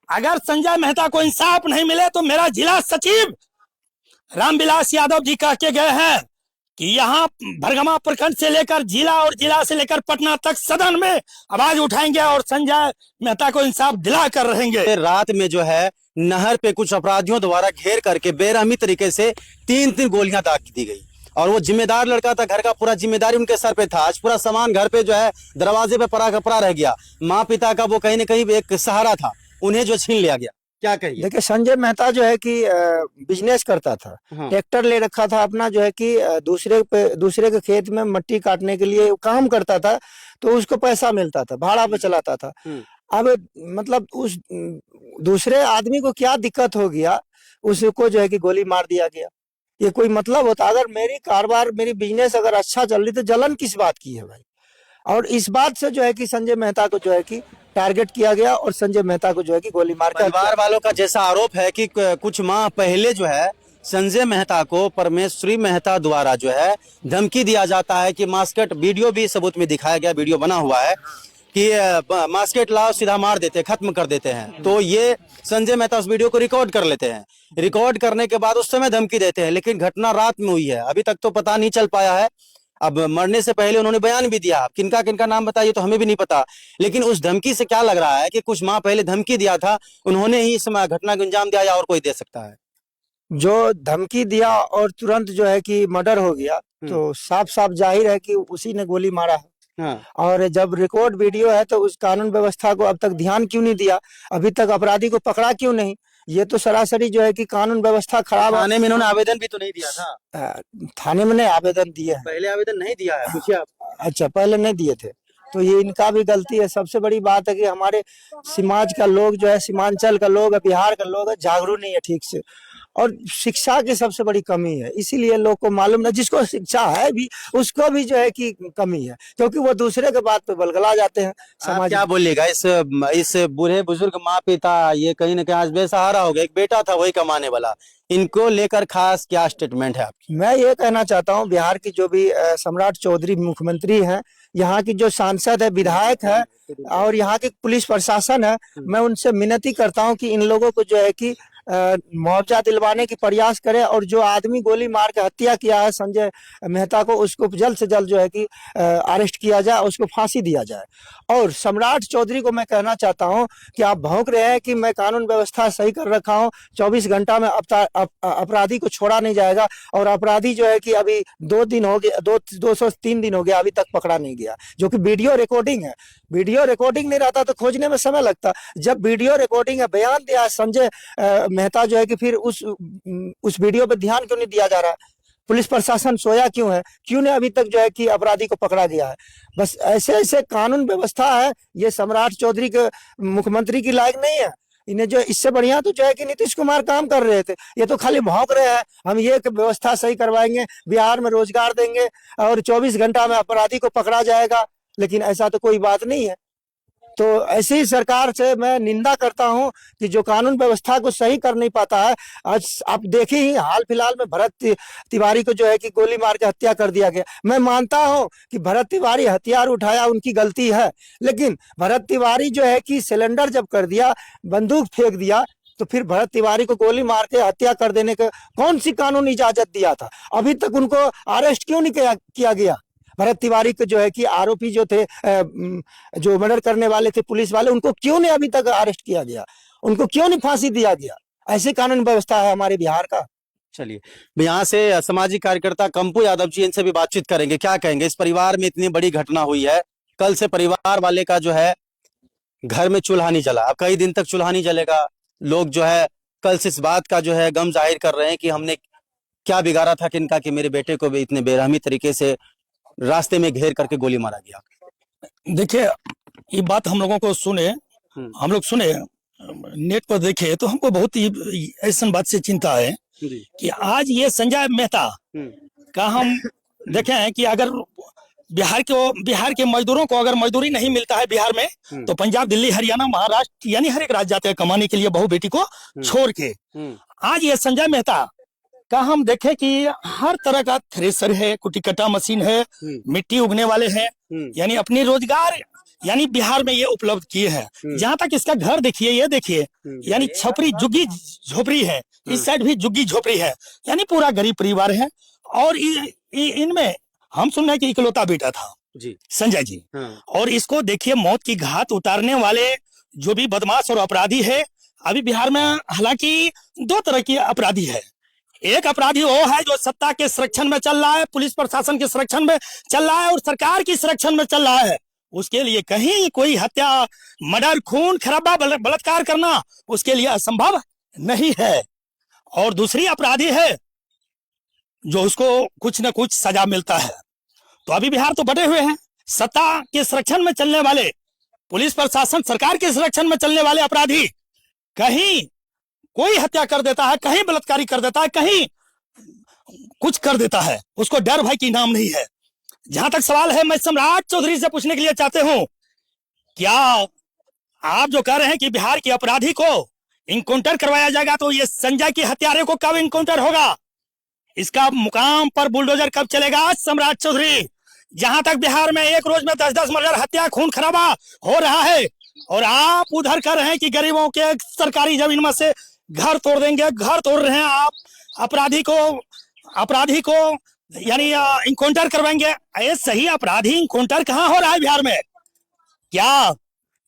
अगर संजय मेहता को इंसाफ नहीं मिले तो मेरा जिला सचिव रामविलास यादव जी कह के गए हैं कि यहाँ भरगमा प्रखंड से लेकर जिला और जिला से लेकर पटना तक सदन में आवाज उठाएंगे और संजय मेहता को इंसाफ दिला कर रहेंगे। रात में जो है नहर पे कुछ अपराधियों द्वारा घेर करके बेरहमी तरीके से 3 गोलियां दाग दी गई और वो जिम्मेदार लड़का था, घर का पूरा जिम्मेदारी उनके सर पे था। आज पूरा सामान घर पे जो है दरवाजे पे पड़ा रह गया। माँ पिता का वो कहीं ना कहीं एक सहारा था, उन्हें जो छीन लिया गया। क्या कहिए? देखिए, संजय मेहता जो है कि बिजनेस करता था। हाँ। ट्रैक्टर ले रखा था अपना, जो है कि दूसरे के खेत में मट्टी काटने के लिए काम करता था, तो उसको पैसा मिलता था, भाड़ा पे चलाता था। अब मतलब उस दूसरे आदमी को क्या दिक्कत हो गया, उसको जो है कि गोली मार दिया गया। ये कोई मतलब होता? अगर मेरी कारोबार, मेरी बिजनेस अगर अच्छा चल रही तो जलन किस बात की है भाई? और इस बात से जो है कि संजय मेहता को जो है कि टारगेट किया गया और संजय मेहता को जो है कि गोली मार के परिवार वालों का जैसा आरोप है कि कुछ माह पहले जो है संजय मेहता को परमेश्वरी मेहता द्वारा जो है धमकी दिया जाता है कि मास्केट, वीडियो भी सबूत में दिखाया गया, वीडियो बना हुआ है कि मास्केट लाओ, सीधा मार देते, खत्म कर देते हैं। तो ये संजय मेहता उस वीडियो को रिकॉर्ड कर लेते हैं। रिकॉर्ड करने के बाद उस समय धमकी देते हैं, लेकिन घटना रात में हुई है, अभी तक तो पता नहीं चल पाया है। अब मरने से पहले उन्होंने बयान भी दिया, किनका किनका नाम बताइए तो हमें भी नहीं पता, लेकिन उस धमकी से क्या लग रहा है कि कुछ माह पहले धमकी दिया था, उन्होंने ही इस घटना को अंजाम दिया या और कोई दे सकता है? जो धमकी दिया और तुरंत जो है कि मर्डर हो गया, तो साफ साफ जाहिर है कि उसी ने गोली मारा है। हाँ। और जब रिकॉर्ड वीडियो है तो उस कानून व्यवस्था को अब तक ध्यान क्यों नहीं दिया? अभी तक अपराधी को पकड़ा क्यों नहीं? ये तो सरासरी जो है कि कानून व्यवस्था खराब है। थाने में इन्होंने आवेदन भी तो नहीं दिया था। थाने में नहीं आवेदन दिए हैं। पहले आवेदन नहीं दिया है, पूछिए आप। अच्छा, पहले नहीं दिए थे, तो ये इनका भी गलती है। सबसे बड़ी बात है कि हमारे समाज का लोग जो है, सीमांचल का लोग है, बिहार का लोग है, जागरूक नहीं है ठीक से, और शिक्षा की सबसे बड़ी कमी है। इसीलिए लोग को मालूम नहीं, जिसको शिक्षा है भी उसको भी जो है कि कमी है, क्योंकि वो दूसरे के बात पे बलगला जाते हैं। समाज क्या बोलिएगा इस बूढ़े बुजुर्ग माँ पिता, ये कहीं ना कहीं आज बेसहारा हो गया, एक बेटा था वही कमाने वाला, इनको लेकर खास क्या स्टेटमेंट है आपकी? मैं ये कहना चाहता हूँ, बिहार की जो भी सम्राट चौधरी मुख्यमंत्री हैं, यहाँ की जो सांसद है, विधायक है, और यहाँ की पुलिस प्रशासन है, मैं उनसे विनती करता हूँ कि इन लोगों को जो है कि मुआवजा दिलवाने की प्रयास करे, और जो आदमी गोली मार के हत्या किया है संजय मेहता को, उसको जल्द से जल्द जो है कि अरेस्ट किया जाए, उसको फांसी दिया जाए। और सम्राट चौधरी को मैं कहना चाहता हूं कि आप भौंक रहे हैं कि मैं कानून व्यवस्था सही कर रखा हूं, 24 घंटा में अपराधी को छोड़ा नहीं जाएगा, और अपराधी जो है कि अभी 2 दिन हो गए, 203 दिन हो गया, अभी तक पकड़ा नहीं गया, जो कि वीडियो रिकॉर्डिंग है। वीडियो रिकॉर्डिंग नहीं रहता तो खोजने में समय लगता। जब वीडियो रिकॉर्डिंग है, बयान दिया संजय मेहता जो है कि फिर उस वीडियो पे ध्यान क्यों नहीं दिया जा रहा? पुलिस प्रशासन सोया क्यों है? क्यों नहीं अभी तक जो है कि अपराधी को पकड़ा गया है? बस ऐसे ऐसे कानून व्यवस्था है, ये सम्राट चौधरी के मुख्यमंत्री की लायक नहीं है। इन्हें जो इससे बढ़िया तो जो है कि नीतीश कुमार काम कर रहे थे, ये तो खाली भौंक रहे हैं हम ये व्यवस्था सही करवाएंगे, बिहार में रोजगार देंगे और 24 घंटा में अपराधी को पकड़ा जाएगा, लेकिन ऐसा तो कोई बात नहीं है। तो ऐसी ही सरकार से मैं निंदा करता हूं कि जो कानून व्यवस्था को सही कर नहीं पाता है। आज आप देखिए ही हाल फिलहाल में भरत तिवारी को जो है कि गोली मार के हत्या कर दिया गया। मैं मानता हूं कि भरत तिवारी हथियार उठाया, उनकी गलती है, लेकिन भरत तिवारी जो है कि सिलेंडर जब कर दिया, बंदूक फेंक दिया, तो फिर भरत तिवारी को गोली मार के हत्या कर देने का कौन सी कानून इजाजत दिया था? अभी तक उनको अरेस्ट क्यों नहीं किया गया? भरत तिवारी को जो है कि आरोपी जो थे, जो मर्डर करने वाले थे पुलिस वाले, उनको क्यों नहीं अभी तक अरेस्ट किया गया? उनको क्यों नहीं फांसी दिया गया? ऐसे कानून व्यवस्था है हमारे बिहार का। चलिए, यहाँ से सामाजिक कार्यकर्ता कंपू यादव जी, इनसे भी बातचीत करेंगे। क्या कहेंगे? इस परिवार में इतनी बड़ी घटना हुई है, कल से परिवार वाले का जो है घर में चूल्हा नहीं जला, अब कई दिन तक चूल्हा नहीं जलेगा। लोग जो है कल से इस बात का जो है गम जाहिर कर रहे हैं कि हमने क्या बिगाड़ा था किनका कि मेरे बेटे को भी इतने बेरहमी तरीके से रास्ते में घेर करके गोली मारा गया। देखिए, ये बात हम लोगों को सुने, हम लोग सुने, नेट पर देखे, तो हमको बहुत ही ऐसा बात से चिंता है कि आज ये संजय मेहता का हम देखे हैं कि अगर बिहार के मजदूरों को अगर मजदूरी नहीं मिलता है बिहार में, तो पंजाब, दिल्ली, हरियाणा, महाराष्ट्र यानी हर एक राज्य जाते हैं कमाने के लिए, बहू बेटी को छोड़ के। आज ये संजय मेहता का हम देखें कि हर तरह का थ्रेसर है, कुटी कटा मशीन है, मिट्टी उगने वाले हैं, यानी अपनी रोजगार यानी बिहार में ये उपलब्ध किए हैं। जहां तक इसका घर देखिए, ये देखिए, यानी छपरी झुग्गी झोपड़ी है, इस साइड भी झुग्गी झोपड़ी है, यानी पूरा गरीब परिवार है। और इनमें हम सुन रहे हैं कि इकलौता बेटा था जी संजय जी। और इसको देखिए, मौत की घात उतारने वाले जो भी बदमाश और अपराधी है अभी बिहार में, हालांकि दो तरह की अपराधी है। एक अपराधी वो है जो सत्ता के संरक्षण में चल रहा है, पुलिस प्रशासन के संरक्षण में चल रहा है और सरकार की संरक्षण में चल रहा है। उसके लिए कहीं कोई हत्या, मर्डर, खून खराबा, बलात्कार करना उसके लिए असंभव नहीं है। और दूसरी अपराधी है जो उसको कुछ न कुछ सजा मिलता है। तो अभी बिहार तो बटे हुए हैं, सत्ता के संरक्षण में चलने वाले, पुलिस प्रशासन सरकार के संरक्षण में चलने वाले अपराधी कहीं कोई हत्या कर देता है, कहीं बलात्कारी कर देता है, कहीं कुछ कर देता है, उसको डर भय की नाम नहीं है। जहां तक सवाल है, मैं सम्राट चौधरी से पूछने के लिए चाहते हूं, क्या आप जो कह रहे हैं कि बिहार के अपराधी को इनकाउंटर करवाया जाएगा, तो ये संजय के हत्यारे को कब इनकाउंटर होगा? इसका मुकाम पर बुलडोजर कब चलेगा सम्राट चौधरी? जहां तक बिहार में एक रोज में 10-10 मर्डर, हत्या, खून खराबा हो रहा है और आप उधर कर रहे हैं कि गरीबों के सरकारी जमीन में से घर तोड़ देंगे, घर तोड़ रहे हैं आप, अपराधी को यानी इनकाउंटर करवाएंगे। ये सही अपराधी इनकाउंटर कहां हो रहा है बिहार में? क्या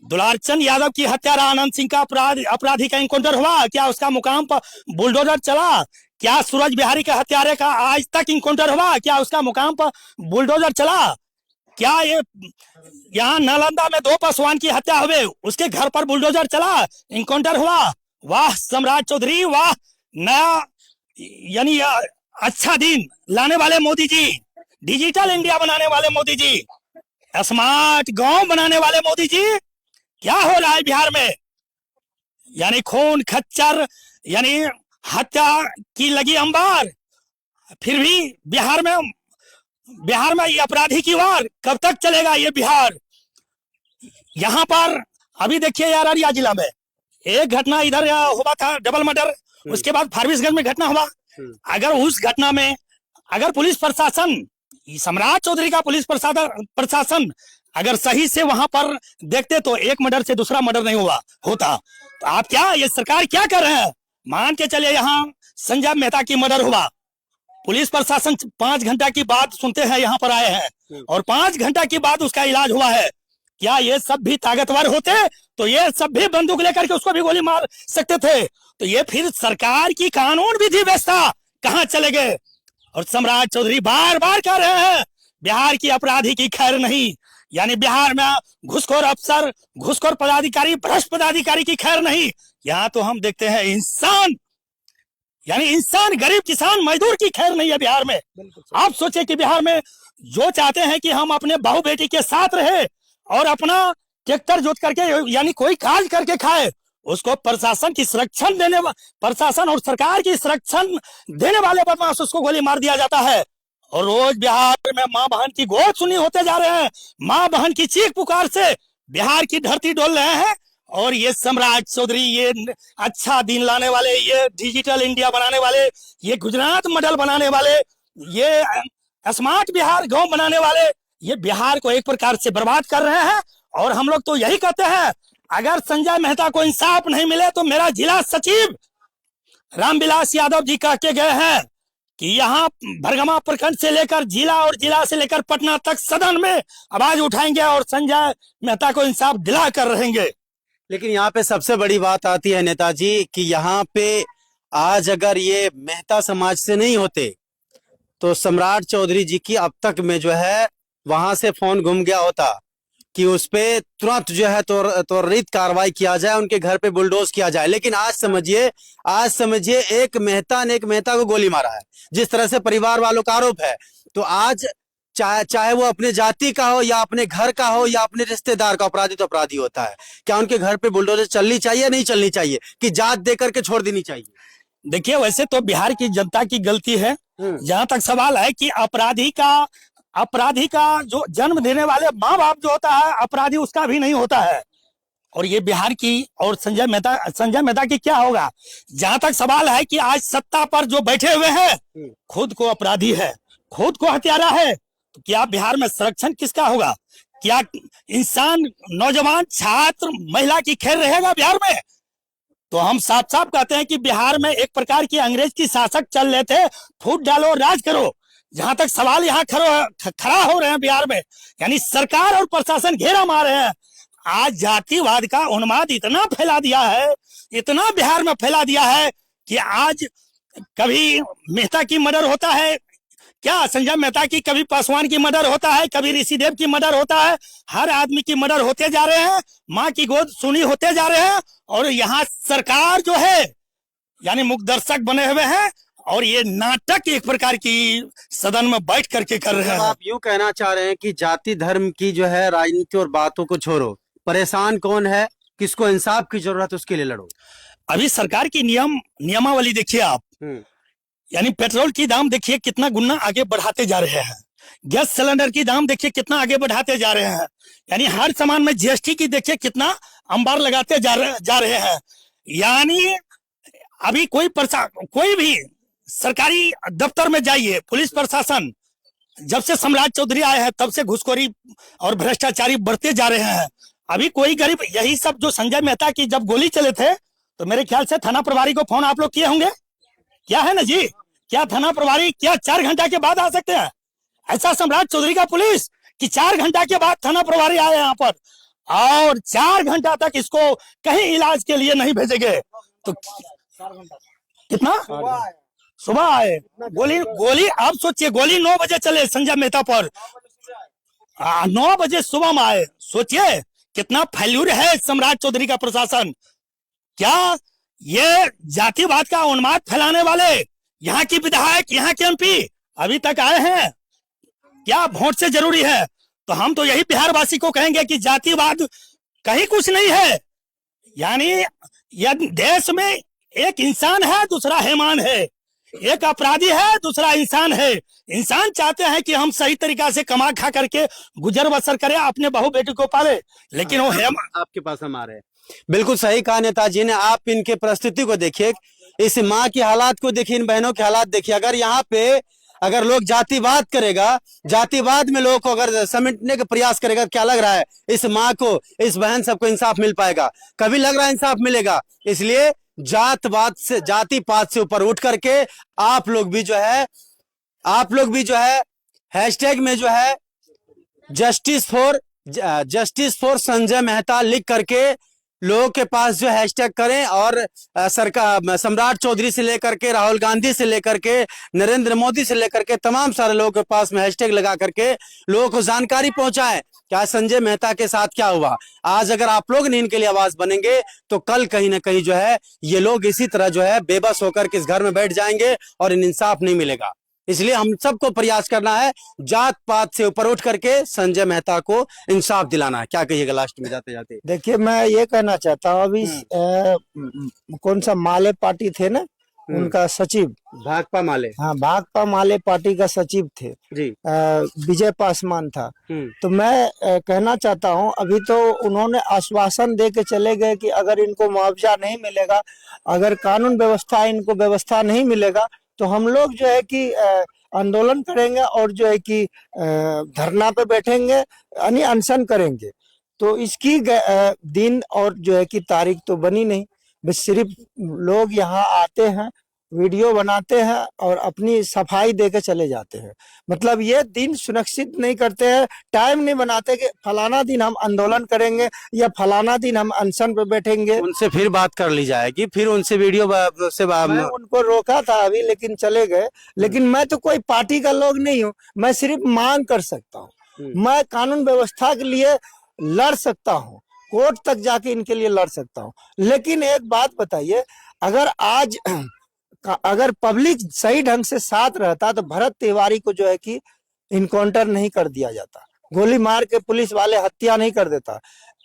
दुलारचंद यादव की हत्यारा आनंद सिंह का अपराधी का इनकाउंटर हुआ? क्या उसका मुकाम पर बुलडोजर चला? क्या सूरज बिहारी के हत्यारे का आज तक इनकाउंटर हुआ? क्या उसका मुकाम पर बुलडोजर चला? क्या ये यहाँ नालंदा में 2 पासवान की हत्या हुए, उसके घर पर बुलडोजर चला, इनकाउंटर हुआ? वाह सम्राट चौधरी, वाह! नया यानी अच्छा दिन लाने वाले मोदी जी, डिजिटल इंडिया बनाने वाले मोदी जी, स्मार्ट गांव बनाने वाले मोदी जी, क्या हो रहा है बिहार में? यानी खून खच्चर, यानी हत्या की लगी अंबार, फिर भी बिहार में ये अपराधी की वार कब तक चलेगा ये बिहार? यहाँ पर अभी देखिए यार, अररिया जिला में एक घटना इधर हुआ था, डबल मर्डर, उसके बाद फारबिसगंज में घटना हुआ। अगर उस घटना में अगर पुलिस प्रशासन, सम्राट चौधरी का पुलिस प्रशासन अगर सही से वहां पर देखते तो एक मर्डर से दूसरा मर्डर नहीं होता। तो आप क्या, ये सरकार क्या कर रहे हैं? मान के चलिए यहाँ संजय मेहता की मर्डर हुआ, पुलिस प्रशासन 5 घंटा की बात सुनते हैं यहाँ पर आए हैं और 5 घंटा की बाद उसका इलाज हुआ है। क्या ये सब भी ताकतवर होते तो ये सब भी बंदूक लेकर के उसको भी गोली मार सकते थे? तो ये फिर सरकार की कानून विधि व्यवस्था कहाँ चले गए? और सम्राट चौधरी बार बार कह रहे हैं बिहार की अपराधी की खैर नहीं, यानी बिहार में घुसखोर अफसर, घुसखोर पदाधिकारी, भ्रष्ट पदाधिकारी की खैर नहीं। यहाँ तो हम देखते हैं इंसान, यानी इंसान, गरीब किसान मजदूर की खैर नहीं है बिहार में। आप सोचे कि बिहार में जो चाहते हैं कि हम अपने बहू बेटी के साथ रहे और अपना ट्रैक्टर जोत करके यानी कोई काज करके खाए, उसको प्रशासन की संरक्षण देने, प्रशासन और सरकार की संरक्षण देने वाले बदमाश उसको गोली मार दिया जाता है। और रोज बिहार में माँ बहन की गोद सुनी होते जा रहे हैं, माँ बहन की चीख पुकार से बिहार की धरती डोल रहे हैं। और ये सम्राट चौधरी, ये अच्छा दिन लाने वाले, ये डिजिटल इंडिया बनाने वाले, ये गुजरात मॉडल बनाने वाले, ये स्मार्ट बिहार गांव बनाने वाले, ये बिहार को एक प्रकार से बर्बाद कर रहे हैं। और हम लोग तो यही कहते हैं, अगर संजय मेहता को इंसाफ नहीं मिले तो मेरा जिला सचिव रामविलास यादव जी कह के गए हैं कि यहाँ भरगमा प्रखंड से लेकर जिला और जिला से लेकर पटना तक सदन में आवाज उठाएंगे और संजय मेहता को इंसाफ दिला कर रहेंगे। लेकिन यहाँ पे सबसे बड़ी बात आती है नेताजी कि यहाँ पे आज अगर ये मेहता समाज से नहीं होते तो सम्राट चौधरी जी की अब तक में जो है वहां से फोन घूम गया होता कि उस पे तुरंत जो है त्वरित कार्रवाई किया जाए, उनके घर पे बुलडोज किया जाए। लेकिन आज समझिए एक मेहता ने एक मेहता को गोली मारा है, जिस तरह से परिवार वालों का आरोप है। तो आज चाहे वो अपने जाति का हो या अपने घर का हो या अपने रिश्तेदार का, अपराधी तो अपराधी होता है। क्या उनके घर पे बुलडोजर चलनी चाहिए, नहीं चलनी चाहिए, कि जात दे करके छोड़ देनी चाहिए? देखिए, वैसे तो बिहार की जनता की गलती है। जहां तक सवाल है कि अपराधी का जो जन्म देने वाले माँ बाप जो होता है, अपराधी उसका भी नहीं होता है। और ये बिहार की और संजय मेहता की क्या होगा? जहां तक सवाल है कि आज सत्ता पर जो बैठे हुए हैं खुद को अपराधी है, खुद को हत्यारा है, तो क्या बिहार में संरक्षण किसका होगा? क्या इंसान, नौजवान, छात्र, महिला की खैर रहेगा बिहार में? तो हम साफ साफ कहते हैं कि बिहार में एक प्रकार की अंग्रेज की शासक चल रहे थे, फूट डालो राज करो। जहां तक सवाल यहाँ खड़ा हो रहे हैं बिहार में, यानी सरकार और प्रशासन घेरा मार रहे हैं। आज जातिवाद का उन्माद इतना फैला दिया है, इतना बिहार में फैला दिया है कि आज कभी मेहता की मर्डर होता है, क्या संजय मेहता की, कभी पासवान की मर्डर होता है, कभी ऋषिदेव की मर्डर होता है। हर आदमी की मर्डर होते जा रहे हैं, माँ की गोद सुनी होते जा रहे हैं। और यहाँ सरकार जो है यानी मुख्य दर्शक बने हुए हैं और ये नाटक एक प्रकार की सदन में बैठ करके कर रहे हैं। आप यूं कहना चाह रहे हैं कि जाति धर्म की जो है राजनीति और बातों को छोड़ो, परेशान कौन है, किसको इंसाफ की जरूरत है, उसके लिए लड़ो। अभी सरकार की नियमावली देखिए आप, यानी पेट्रोल की दाम देखिए कितना गुना आगे बढ़ाते जा रहे हैं, गैस सिलेंडर की दाम देखिए कितना आगे बढ़ाते जा रहे हैं, यानी हर सामान में जीएसटी की देखिए कितना अंबार लगाते जा रहे हैं। यानी अभी कोई भी सरकारी दफ्तर में जाइए, पुलिस प्रशासन, जब से सम्राट चौधरी आए हैं तब से घुसखोरी और भ्रष्टाचारी बढ़ते जा रहे हैं। अभी कोई गरीब, यही सब जो संजय मेहता की जब गोली चले थे तो मेरे ख्याल से थाना प्रभारी को फोन आप लोग किए होंगे, क्या है ना जी? क्या थाना प्रभारी क्या 4 घंटा के बाद आ सकते हैं? ऐसा सम्राट चौधरी का पुलिस कि 4 घंटा के बाद थाना प्रभारी आए यहाँ पर और 4 घंटा तक इसको कहीं इलाज के लिए नहीं भेजेंगे। तो कितना सुबह आए गोली आप सोचिए, गोली 9 बजे चले संजय मेहता पर, 9 बजे सुबह में आए। सोचिए कितना फेल्यूर है सम्राट चौधरी का प्रशासन। क्या ये जातिवाद का उन्माद फैलाने वाले यहाँ की विधायक, यहाँ के एमपी अभी तक आए हैं? क्या वोट से जरूरी है? तो हम तो यही बिहार वासी को कहेंगे कि जातिवाद कहीं कुछ नहीं है। यानी यदि देश में एक इंसान है, दूसरा हैवान है, एक अपराधी है, दूसरा इंसान है। इंसान चाहते हैं कि हम सही तरीका से कमा खा करके गुजर बसर करें, अपने बहू बेटी को पाले, लेकिन वो आपके पास हम आ रहे हैं। बिल्कुल सही कहा नेताजी ने। आप इनके परिस्थिति को देखिए, इस माँ की हालात को देखिए, इन बहनों की हालात देखिए। अगर यहाँ पे अगर लोग जातिवाद करेगा, जातिवाद में लोगों को अगर समेटने का प्रयास करेगा, क्या लग रहा है इस माँ को, इस बहन सबको इंसाफ मिल पाएगा? कभी लग रहा है इंसाफ मिलेगा? इसलिए जातवाद से, जाति पात से ऊपर उठ करके आप लोग भी जो है हैशटैग में जो है जस्टिस फॉर संजय मेहता लिख करके लोगों के पास जो हैशटैग करें और सरकार, सम्राट चौधरी से लेकर के, राहुल गांधी से लेकर के, नरेंद्र मोदी से लेकर के तमाम सारे लोगों के पास में हैशटैग लगा करके लोगों को जानकारी पहुंचाएं क्या संजय मेहता के साथ क्या हुआ। आज अगर आप लोग नहीं इनके लिए आवाज बनेंगे तो कल कहीं ना कहीं जो है ये लोग इसी तरह जो है बेबस होकर के इस घर में बैठ जाएंगे और इंसाफ नहीं मिलेगा। इसलिए हम सबको प्रयास करना है, जात पात से ऊपर उठ करके संजय मेहता को इंसाफ दिलाना है। क्या कहिएगा लास्ट में जाते जाते? देखिए, मैं ये कहना चाहता हूँ, अभी कौन सा माले पार्टी थे ना, उनका सचिव, भाकपा माले, हाँ भाकपा माले पार्टी का सचिव थे जी, विजय पासवान था। तो मैं कहना चाहता हूं, अभी तो उन्होंने आश्वासन दे के चले गए कि अगर इनको मुआवजा नहीं मिलेगा, अगर कानून व्यवस्था इनको व्यवस्था नहीं मिलेगा तो हम लोग जो है कि आंदोलन करेंगे और जो है कि धरना पे बैठेंगे, यानी अनशन करेंगे। तो इसकी दिन और जो है कि तारीख तो बनी नहीं, बस सिर्फ लोग यहाँ आते हैं, वीडियो बनाते हैं और अपनी सफाई दे के चले जाते हैं। मतलब ये दिन सुनिश्चित नहीं करते हैं, टाइम नहीं बनाते कि फलाना दिन हम आंदोलन करेंगे या फलाना दिन हम अनशन पे बैठेंगे। उनसे फिर बात कर ली जाएगी, फिर उनसे वीडियो से मैं उनको रोका था अभी, लेकिन चले गए। लेकिन मैं तो कोई पार्टी का लोग नहीं हूँ, मैं सिर्फ मांग कर सकता हूँ। मैं कानून व्यवस्था के लिए लड़ सकता हूँ, कोर्ट तक जाके इनके लिए लड़ सकता हूँ। लेकिन एक बात बताइए, अगर पब्लिक सही ढंग से साथ रहता तो भरत तिवारी को जो है कि इनकाउंटर नहीं कर दिया जाता, गोली मार के पुलिस वाले हत्या नहीं कर देता।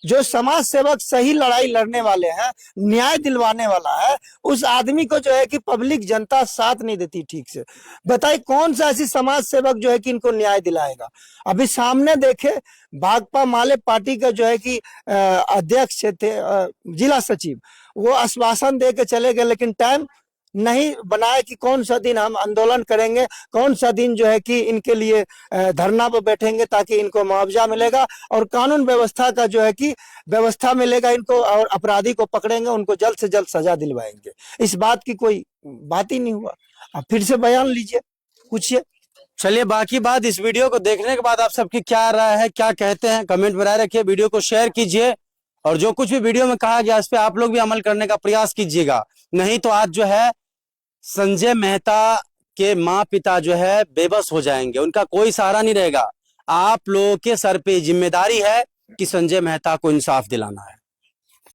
जो समाज सेवक सही लड़ाई लड़ने वाले हैं, न्याय दिलवाने वाला है, उस आदमी को जो है कि पब्लिक जनता साथ नहीं देती ठीक से। बताइए कौन सा ऐसी समाज सेवक जो है कि इनको न्याय दिलाएगा? अभी सामने देखे, भाकपा माले पार्टी का जो है कि अध्यक्ष थे, जिला सचिव, वो आश्वासन दे के चले गए, लेकिन टाइम नहीं बनाए कि कौन सा दिन हम आंदोलन करेंगे, कौन सा दिन जो है कि इनके लिए धरना पर बैठेंगे ताकि इनको मुआवजा मिलेगा और कानून व्यवस्था का जो है कि व्यवस्था मिलेगा इनको, और अपराधी को पकड़ेंगे, उनको जल्द से जल्द सजा दिलवाएंगे। इस बात की कोई बात ही नहीं हुआ। अब फिर से बयान लीजिए, पूछिए। चलिए, बाकी बात इस वीडियो को देखने के बाद आप सबकी क्या राय है, क्या कहते हैं, कमेंट में राय रखिए, वीडियो को शेयर कीजिए और जो कुछ भी वीडियो में कहा गया इस पे आप लोग भी अमल करने का प्रयास कीजिएगा। नहीं तो आज जो है संजय मेहता के माँ पिता जो है बेबस हो जाएंगे, उनका कोई सहारा नहीं रहेगा। आप लोगों के सर पे जिम्मेदारी है कि संजय मेहता को इंसाफ दिलाना है।